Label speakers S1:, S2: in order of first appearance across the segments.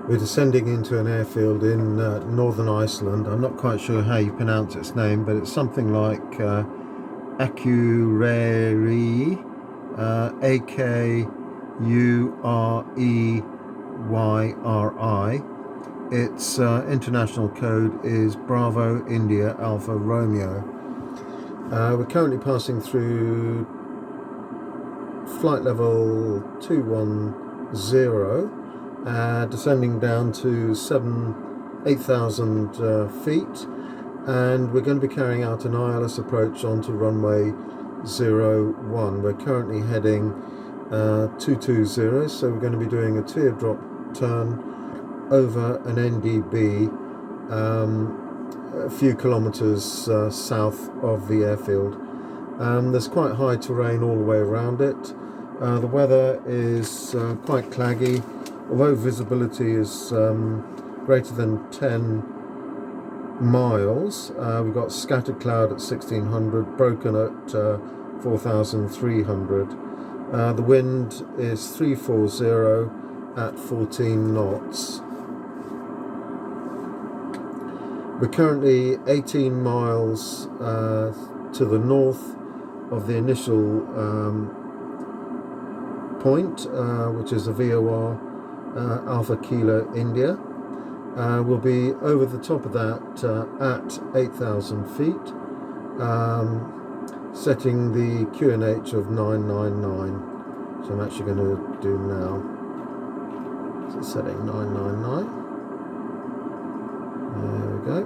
S1: We're descending into an airfield in northern Iceland. I'm not quite sure how you pronounce its name, but it's something like Akureyri, Akureyri. Its international code is Bravo India Alpha Romeo. We're currently passing through flight level 210, descending down to 8,000 feet, and we're going to be carrying out an ILS approach onto runway 01. We're currently heading 220, so we're going to be doing a teardrop turn over an NDB a few kilometers south of the airfield. There's quite high terrain all the way around it. The weather is quite claggy, although visibility is greater than 10 miles. We've got scattered cloud at 1600, broken at 4300. The wind is 340 at 14 knots. We're currently 18 miles to the north of the initial point, which is a VOR Alpha Kilo India. We'll be over the top of that at 8,000 feet, setting the QNH of 999. So I'm actually going to do now. So setting 999. There we go.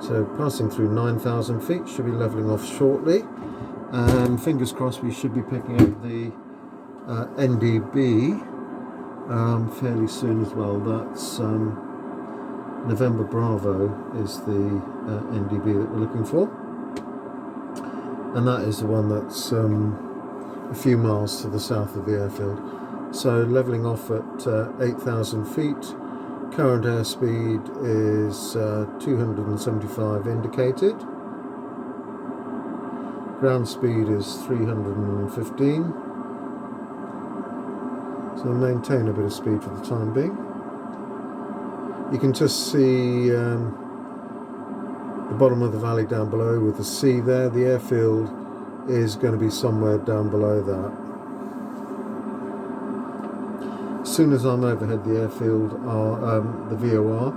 S1: So passing through 9,000 feet, should be levelling off shortly. Fingers crossed we should be picking up the NDB fairly soon as well. That's November Bravo is the NDB that we're looking for. And that is the one that's a few miles to the south of the airfield. So levelling off at 8,000 feet. Current airspeed is 275 indicated. Ground speed is 315. So we'll maintain a bit of speed for the time being. You can just see the bottom of the valley down below with the sea there. The airfield is going to be somewhere down below that. As soon as I'm overhead the airfield, the VOR,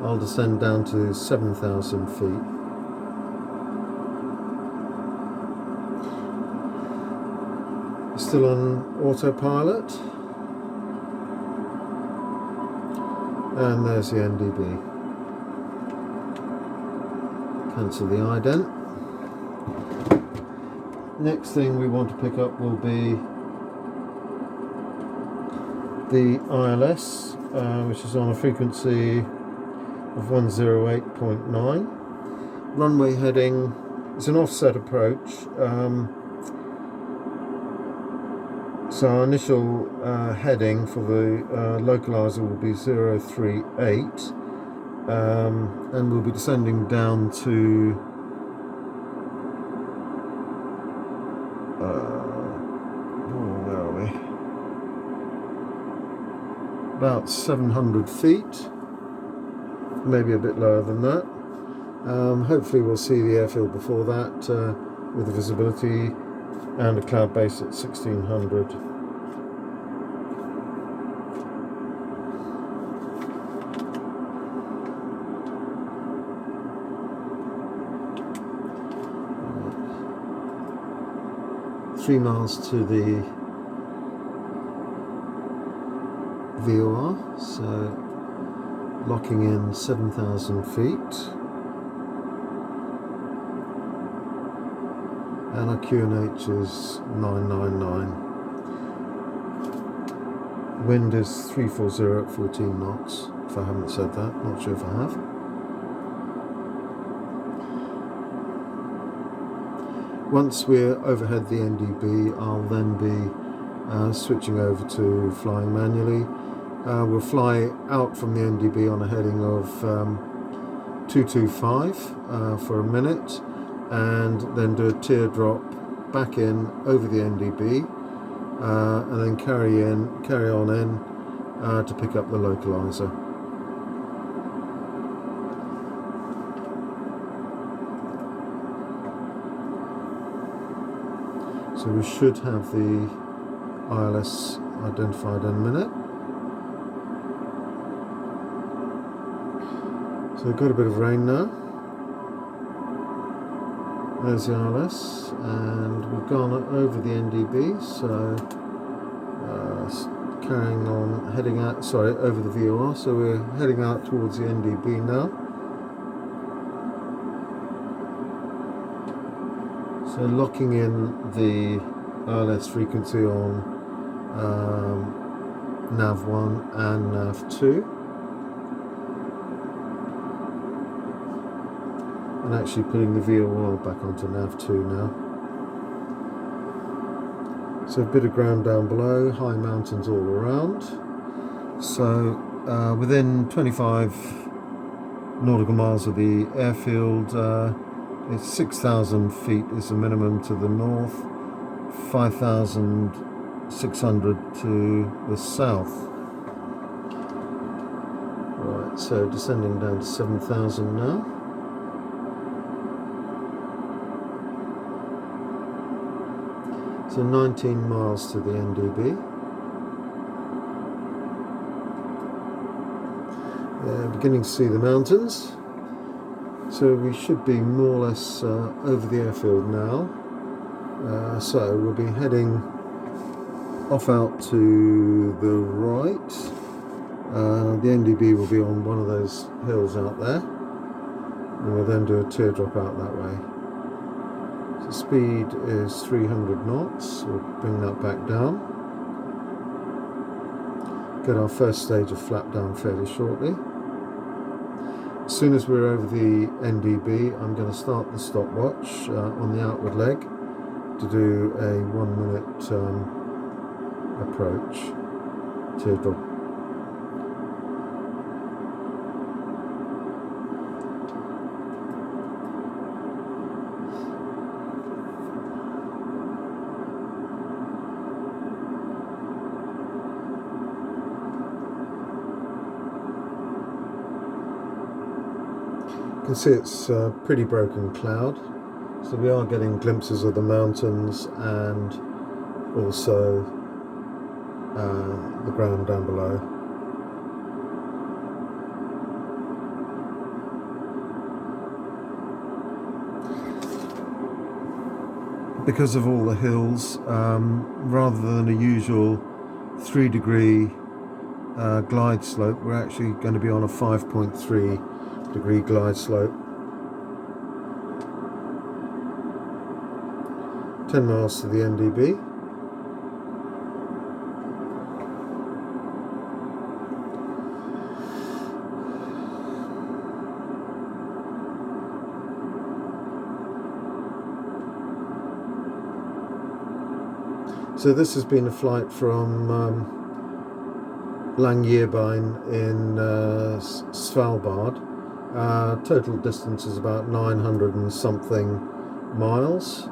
S1: I'll descend down to 7,000 feet. Still on autopilot. And there's the NDB. Cancel the ident. Next thing we want to pick up will be the ILS, which is on a frequency of 108.9. Runway heading is an offset approach. So our initial heading for the localizer will be 038, and we'll be descending down to where are we? About 700 feet, maybe a bit lower than that. Hopefully we'll see the airfield before that with the visibility and a cloud base at 1600. Right. 3 miles to the VOR, so locking in 7,000 feet. And our QNH is 999. Wind is 340 at 14 knots, if I haven't said that, not sure if I have. Once we're overhead the NDB, I'll then be switching over to flying manually. We'll fly out from the NDB on a heading of 225 for a minute, and then do a teardrop back in over the NDB, and then carry on in to pick up the localizer. So we should have the ILS identified in a minute. So we've got a bit of rain now. There's the ILS, and we've gone over the NDB, so carrying on, heading out, sorry, over the VOR, so we're heading out towards the NDB now. So locking in the ILS frequency on nav1 and nav2, and actually putting the VOR back onto nav2 now. So a bit of ground down below, high mountains all around. So within 25 nautical miles of the airfield, it's 6,000 feet is the minimum to the north, 5,600 to the south. Right, so descending down to 7,000 now. So 19 miles to the NDB. Beginning to see the mountains. So we should be more or less over the airfield now. So we'll be heading off out to the right. The NDB will be on one of those hills out there, and we'll then do a teardrop out that way. So speed is 300 knots. We'll bring that back down. Get our first stage of flap down fairly shortly. As soon as we're over the NDB, I'm going to start the stopwatch on the outward leg to do a 1 minute approach teardrop. You can see it's a pretty broken cloud, so we are getting glimpses of the mountains and also the ground down below. Because of all the hills, rather than a usual 3-degree glide slope, we're actually going to be on a 5.3-degree glide slope. 10 miles to the NDB. So this has been a flight from Longyearbyen in Svalbard. Total distance is about 900 and something miles.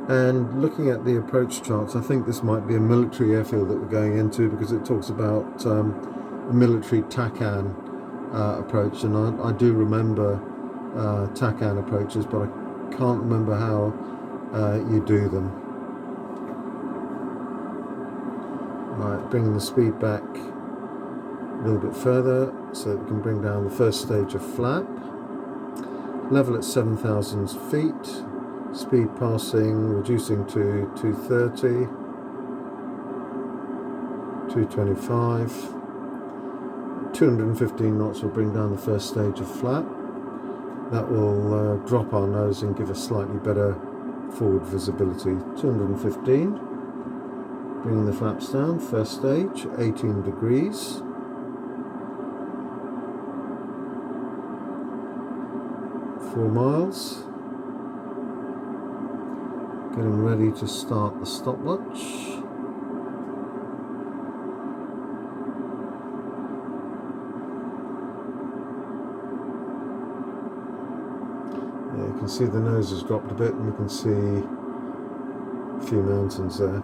S1: And looking at the approach charts, I think this might be a military airfield that we're going into, because it talks about a military TACAN approach, and I do remember TACAN approaches, but I can't remember how you do them. Right, bringing the speed back a little bit further so that we can bring down the first stage of flap. Level at 7,000 feet. Speed passing, reducing to 230, 225. 215 knots will bring down the first stage of flap. That will drop our nose and give us slightly better forward visibility. 215. Bringing the flaps down, first stage, 18 degrees. Four miles. Getting ready to start the stopwatch. Yeah, you can see the nose has dropped a bit, and you can see a few mountains there.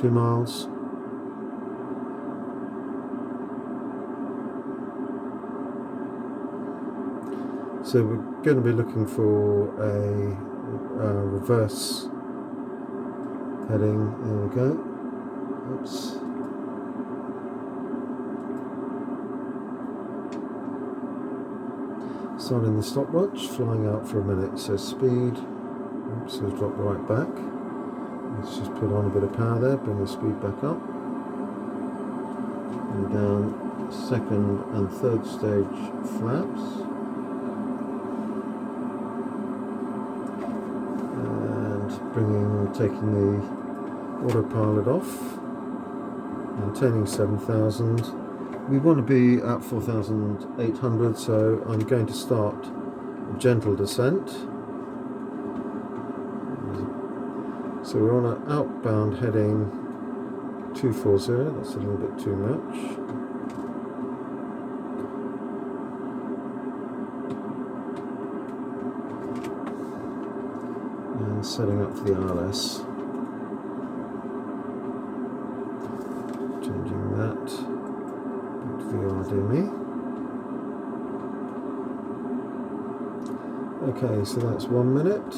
S1: 2 miles. So we're going to be looking for a reverse heading. There we go. Oops. Starting the stopwatch, flying out for a minute. So speed. Oops, so drop right back. Let's just put on a bit of power there, bring the speed back up. And down second and third stage flaps. Taking the autopilot off, maintaining 7,000. We want to be at 4,800, so I'm going to start a gentle descent. So we're on an outbound heading 240, that's a little bit too much. Setting up for the ILS. Changing that to the RDME. Okay, so that's 1 minute.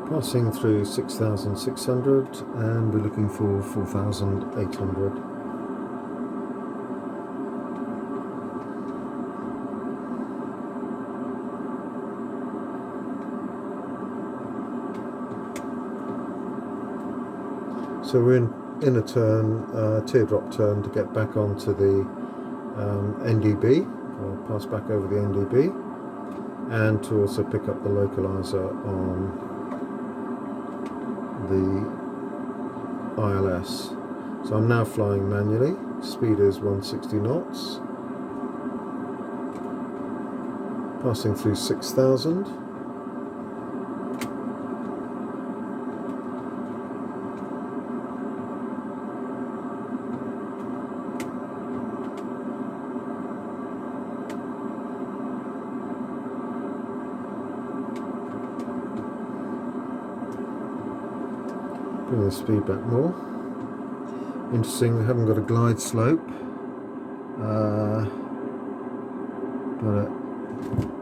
S1: Passing through 6,600 and we're looking for 4,800. So we're in a turn, teardrop turn to get back onto the NDB, or pass back over the NDB, and to also pick up the localizer on the ILS. So I'm now flying manually. Speed is 160 knots. Passing through 6,000. Bring the speed back more. Interesting, we haven't got a glide slope, but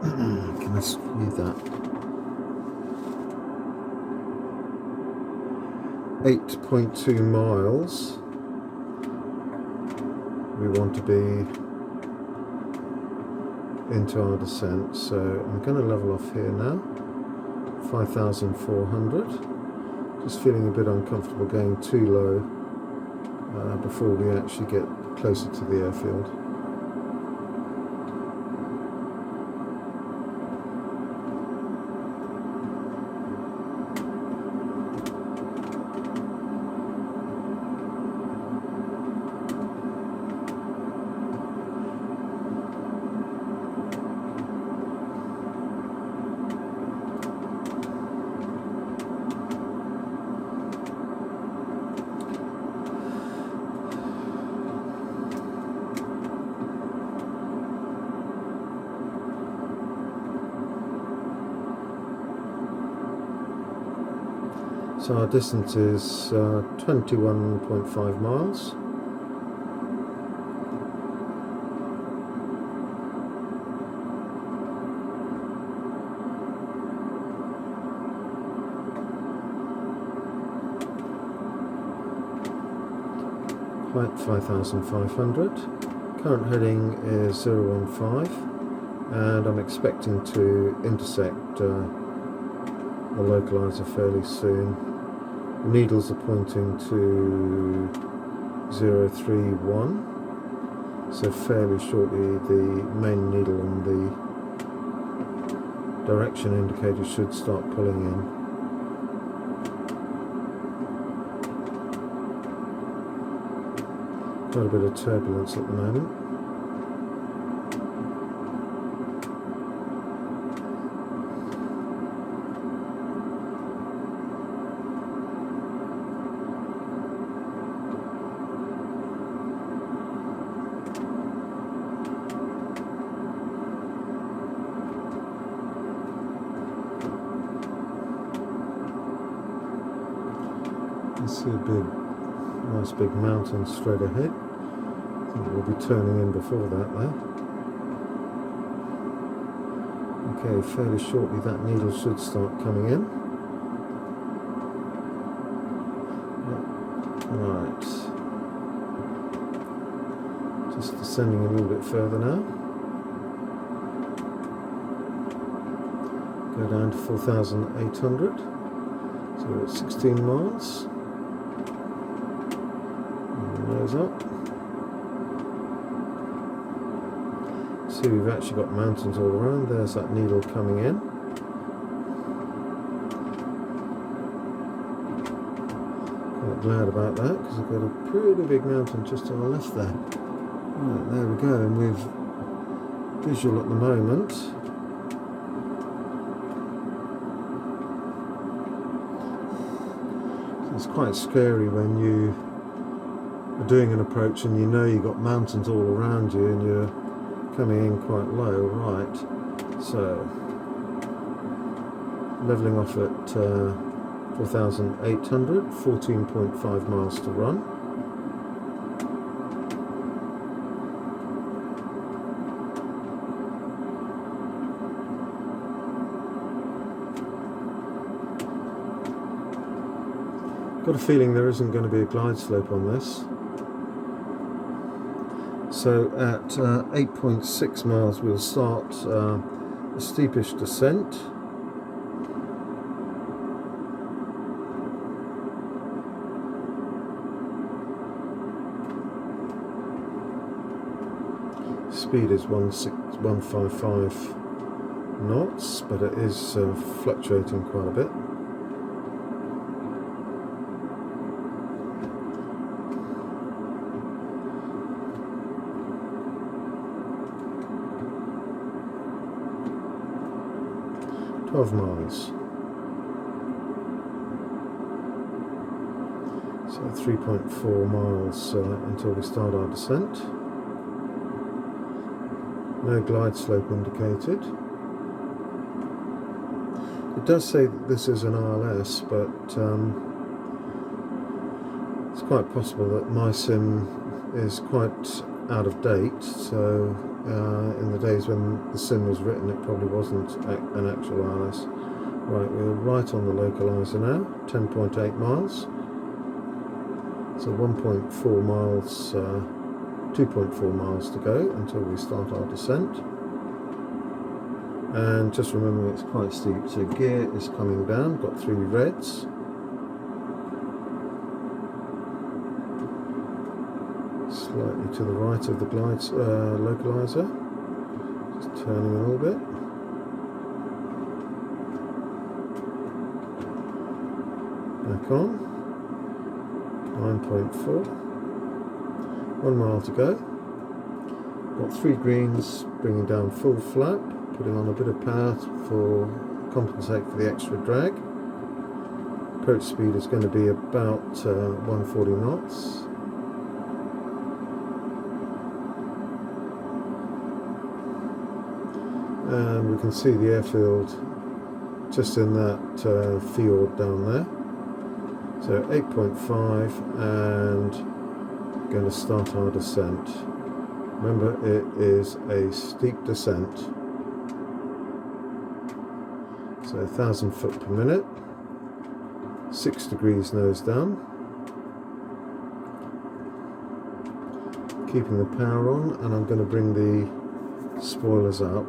S1: can I view that? 8.2 miles. We want to be into our descent, so I'm going to level off here now. 5,400. Just feeling a bit uncomfortable going too low before we actually get closer to the airfield. So our distance is 21.5 miles. Height 5,500. Current heading is 015, and I'm expecting to intersect the localizer fairly soon. The needles are pointing to 031, so fairly shortly the main needle on the direction indicator should start pulling in. Quite a bit of turbulence at the moment. See a nice big mountain straight ahead. I think we'll be turning in before that though. Okay, fairly shortly that needle should start coming in. Right. Just descending a little bit further now. Go down to 4,800. So we're at 16 miles. Nose up. See, we've actually got mountains all around. There's that needle coming in. Quite glad about that because I've got a pretty big mountain just on the left there. Right, there we go, and we've visual at the moment. So it's quite scary when you are doing an approach and you know you've got mountains all around you and you're coming in quite low. Right, so levelling off at 4,800, 14.5 miles to run. Got a feeling there isn't going to be a glide slope on this. So at 8.6 miles we'll start a steepish descent. Speed is 155 knots, but it is fluctuating quite a bit. Miles. So 3.4 miles until we start our descent. No glide slope indicated. It does say that this is an ILS, but it's quite possible that my sim is quite out of date, so in the days when the sim was written it probably wasn't an actual ILS. Right, we're right on the localizer now, 10.8 miles. So 1.4 miles, 2.4 miles to go until we start our descent. And just remember it's quite steep, so gear is coming down, got 3 reds. Slightly to the right of the glide localizer, just turning a little bit. Back on, 9.4, 1 mile to go. Got 3 greens, bringing down full flap, putting on a bit of power for compensate for the extra drag. Approach speed is going to be about 140 knots. And we can see the airfield just in that fjord down there. So 8.5 and going to start our descent. Remember, it is a steep descent. So 1,000 foot per minute, 6 degrees nose down. Keeping the power on, and I'm going to bring the spoilers up.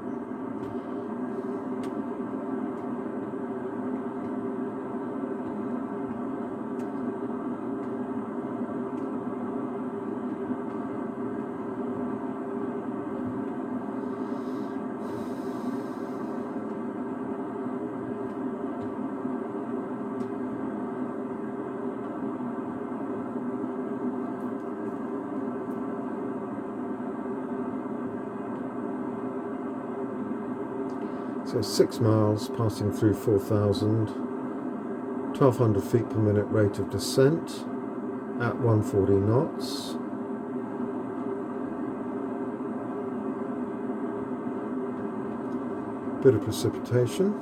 S1: So 6 miles, passing through 4,000, 1,200 feet per minute rate of descent at 140 knots. Bit of precipitation.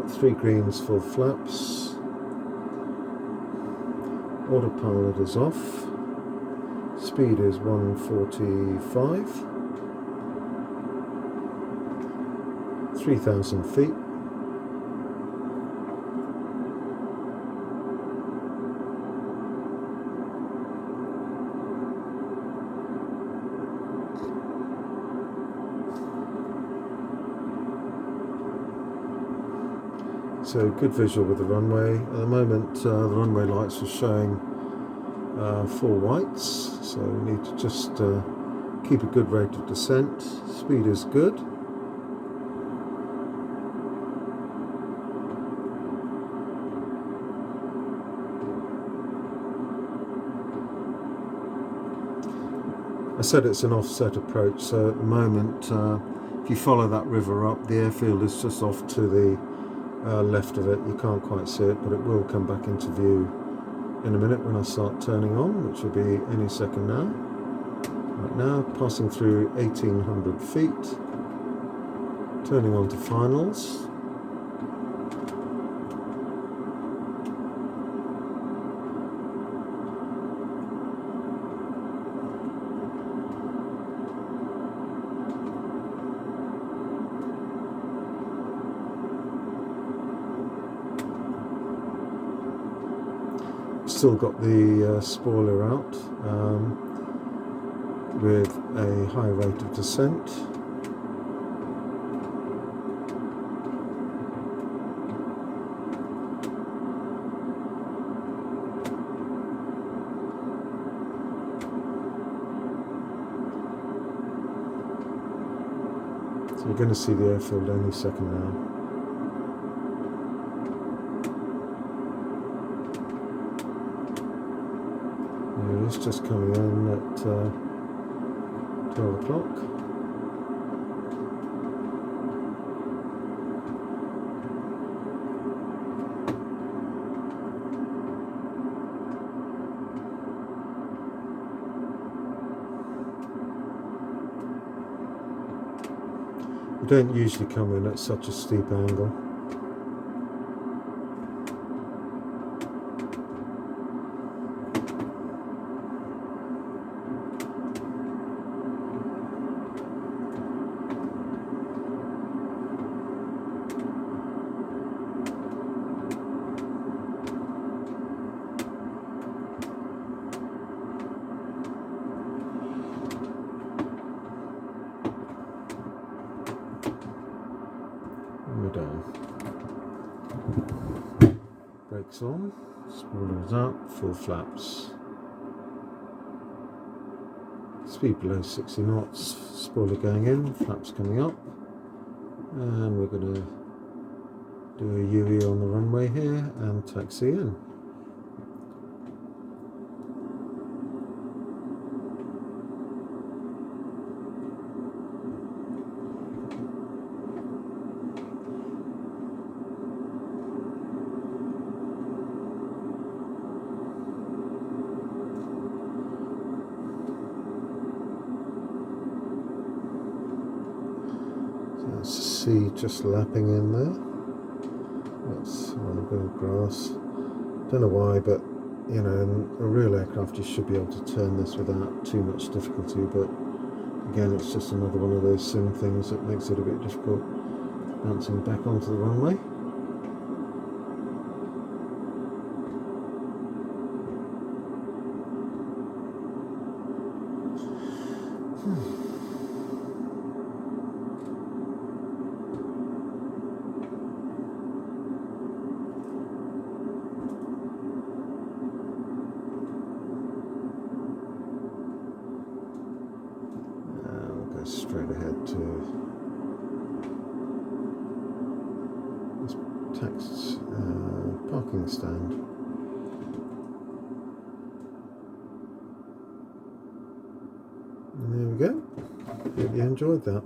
S1: got 3 greens, full flaps. Autopilot is off. Speed is 145. 3,000 feet. So good visual with the runway. At the moment the runway lights are showing 4 whites, so we need to just keep a good rate of descent. Speed is good. I said it's an offset approach, so at the moment if you follow that river up, the airfield is just off to the left of it. You can't quite see it, but it will come back into view in a minute when I start turning on, which will be any second now. Right now, passing through 1,800 feet, turning on to finals. Still got the spoiler out with a high rate of descent. So you're going to see the airfield any second now. It's just coming in at 12 o'clock. You don't usually come in at such a steep angle. We're down. Brakes on, spoiler is out, full flaps. Speed below 60 knots, spoiler going in, flaps coming up. And we're going to do a UE on the runway here and taxi in. Sea just lapping in there. That's on a bit of grass. Don't know why, but you know, in a real aircraft you should be able to turn this without too much difficulty, but again it's just another one of those sim things that makes it a bit difficult bouncing back onto the runway. Straight ahead to this parking stand. And there we go. Hope you enjoyed that.